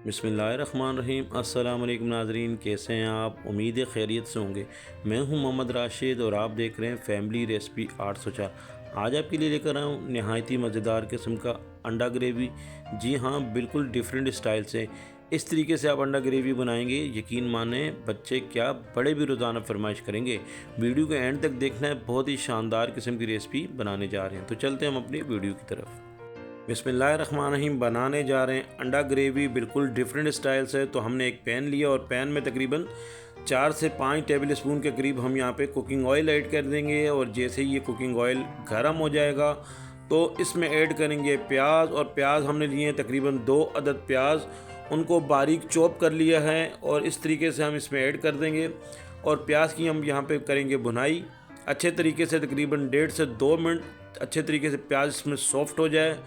बिस्मिल्लाहिर्रहमानिर्रहीम। अस्सलाम वालेकुम नाज़रीन, कैसे हैं आप? उम्मीद है खैरियत से होंगे। मैं हूं मोहम्मद राशिद और आप देख रहे हैं फैमिली रेसिपी 804। आज आपके लिए लेकर आया हूँ नहायत ही मज़ेदार किस्म का अंडा ग्रेवी। जी हाँ, बिल्कुल डिफरेंट स्टाइल से इस तरीके से आप अंडा ग्रेवी बनाएंगे, यकीन माने बच्चे क्या बड़े भी रोज़ाना फरमाइश करेंगे। वीडियो के एंड तक देखना है, बहुत ही शानदार किस्म की रेसिपी बनाने जा रहे हैं। तो चलते हैं हम अपनी वीडियो की तरफ। बिस्मिल्लाहिर्रहमानिर्रहीम। बनाने जा रहे हैं अंडा ग्रेवी बिल्कुल डिफरेंट स्टाइल से। तो हमने एक पैन लिया और पैन में तकरीबन 4 से 5 टेबल स्पून के करीब हम यहाँ पे कुकिंग ऑयल ऐड कर देंगे। और जैसे ही ये कुकिंग ऑयल गर्म हो जाएगा तो इसमें ऐड करेंगे प्याज। और प्याज हमने लिए हैं तकरीबन 2 अदद प्याज, उनको बारीक चॉप कर लिया है और इस तरीके से हम इसमें ऐड कर देंगे। और प्याज की हम यहाँ पे करेंगे भुनाई अच्छे तरीके से, तकरीबन 1.5 से 2 मिनट अच्छे तरीके से प्याज इसमें सॉफ्ट हो जाए।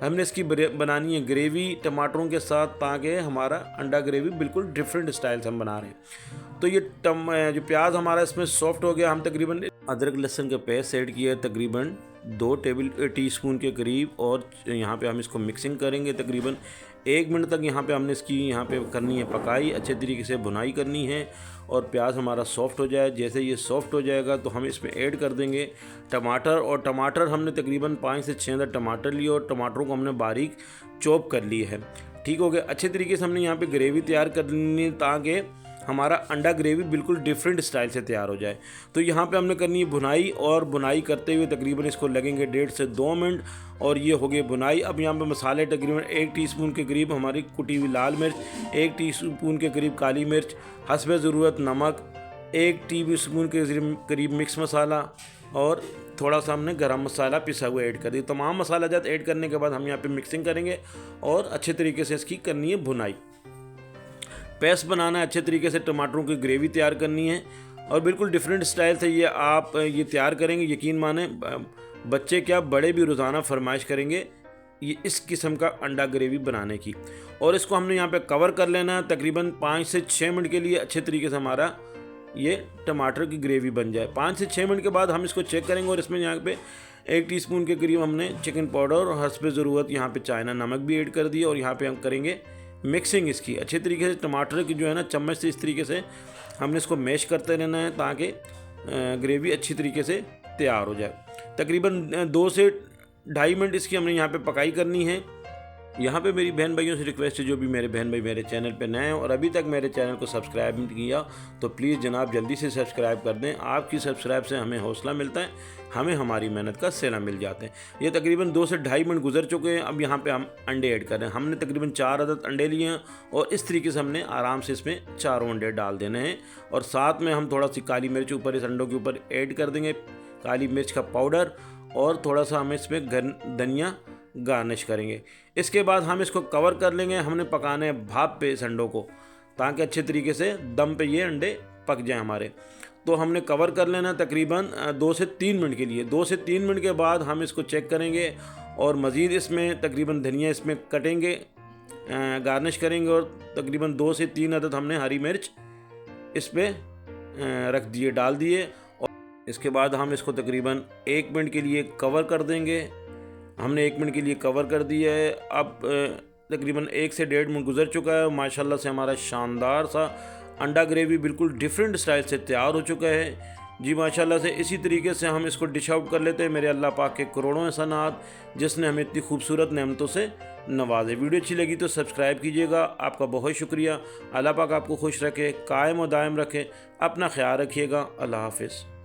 हमने इसकी बनानी है ग्रेवी टमाटरों के साथ, ताकि हमारा अंडा ग्रेवी बिल्कुल डिफरेंट स्टाइल से हम बना रहे हैं। तो ये जो प्याज हमारा इसमें सॉफ्ट हो गया, हम तकरीबन अदरक लहसुन का पेस्ट ऐड किया है तकरीबन 2 टीस्पून के करीब। और यहाँ पे हम इसको मिक्सिंग करेंगे तकरीबन 1 मिनट तक। यहाँ पे हमने इसकी यहाँ पे करनी है पकाई, अच्छे तरीके से भुनाई करनी है। और प्याज हमारा सॉफ्ट हो जाए, जैसे ये सॉफ्ट हो जाएगा तो हम इसमें ऐड कर देंगे टमाटर। और टमाटर हमने तकरीबन 5 से 6 टमाटर लिए और टमाटरों को हमने बारीक चॉप कर लिए है। ठीक हो गया। अच्छे तरीके से हमने यहाँ पे ग्रेवी तैयार करनी है ताकि हमारा अंडा ग्रेवी बिल्कुल डिफरेंट स्टाइल से तैयार हो जाए। तो यहाँ पे हमने करनी है भुनाई, और भुनाई करते हुए तकरीबन इसको लगेंगे 1.5 से 2 मिनट। और ये हो गई भुनाई। अब यहाँ पे मसाले तकरीबन 1 टीस्पून के करीब हमारी कुटी हुई लाल मिर्च, 1 टीस्पून के करीब काली मिर्च, हस्बे ज़रूरत नमक, 1 टीस्पून के करीब मिक्स मसाला और थोड़ा सा हमने गरम मसाला पिसा हुआ ऐड कर दिया। तमाम मसाला जात ऐड करने के बाद हम यहाँ पे मिक्सिंग करेंगे और अच्छे तरीके से इसकी करनी है भुनाई। पेस्ट बनाना है अच्छे तरीके से, टमाटरों की ग्रेवी तैयार करनी है और बिल्कुल डिफरेंट स्टाइल से ये आप ये तैयार करेंगे, यकीन माने बच्चे क्या बड़े भी रोज़ाना फरमाइश करेंगे ये इस किस्म का अंडा ग्रेवी बनाने की। और इसको हमने यहाँ पे कवर कर लेना है तकरीबन 5 से 6 मिनट के लिए, अच्छे तरीके से हमारा ये टमाटर की ग्रेवी बन जाए। 5 से 6 मिनट के बाद हम इसको चेक करेंगे और इसमें यहाँ पे 1 टीस्पून के करीब हमने चिकन पाउडर और हस्बे ज़रूरत यहाँ पे चाइना नमक भी ऐड कर दिया। और यहाँ पे हम करेंगे मिक्सिंग इसकी अच्छे तरीके से। टमाटर की जो है ना चम्मच से इस तरीके से हमने इसको मैश करते रहना है ताकि ग्रेवी अच्छी तरीके से तैयार हो जाए। तकरीबन 2 से 2.5 मिनट इसकी हमने यहाँ पे पकाई करनी है। यहाँ पे मेरी बहन भाइयों से रिक्वेस्ट है, जो भी मेरे बहन भाई मेरे चैनल पे नए हैं और अभी तक मेरे चैनल को सब्सक्राइब नहीं किया तो प्लीज़ जनाब जल्दी से सब्सक्राइब कर दें। आपकी सब्सक्राइब से हमें हौसला मिलता है, हमें हमारी मेहनत का सिला मिल जाते हैं। ये तकरीबन 2 से 2.5 मिनट गुजर चुके हैं। अब यहाँ पे हम अंडे ऐड कर रहे हैं। हमने तकरीबन 4 अदद अंडे लिए हैं और इस तरीके से हमने आराम से इसमें 4 अंडे डाल देने हैं। और साथ में हम थोड़ा सी काली मिर्च ऊपर इस अंडों के ऊपर ऐड कर देंगे, काली मिर्च का पाउडर, और थोड़ा सा हम इसमें धनिया गार्निश करेंगे। इसके बाद हम इसको कवर कर लेंगे। हमने पकाने भाप पे इस अंडों को, ताकि अच्छे तरीके से दम पे ये अंडे पक जाएं हमारे। तो हमने कवर कर लेना तकरीबन 2 से 3 मिनट के लिए। 2 से 3 मिनट के बाद हम इसको चेक करेंगे और मज़ीद इसमें तकरीबन धनिया इसमें कटेंगे, गार्निश करेंगे। और तकरीबन 2 से 3 अदद हमने हरी मिर्च इस पर रख दिए, डाल दिए। और इसके बाद हम इसको तकरीबन 1 मिनट के लिए कवर कर देंगे। हमने 1 मिनट के लिए कवर कर दिया है। अब तकरीबन 1 से 1.5 मिनट गुजर चुका है। माशाल्लाह से हमारा शानदार सा अंडा ग्रेवी बिल्कुल डिफरेंट स्टाइल से तैयार हो चुका है। जी माशाल्लाह से इसी तरीके से हम इसको डिश आउट कर लेते हैं। मेरे अल्लाह पाक के करोड़ों एहसानात जिसने हमें इतनी खूबसूरत नेमतों से नवाजे। वीडियो अच्छी लगी तो सब्सक्राइब कीजिएगा। आपका बहुत शुक्रिया। अल्लाह पाक आपको खुश रखे, कायम और दायम रखे। अपना ख्याल रखिएगा। अल्लाह हाफिज़।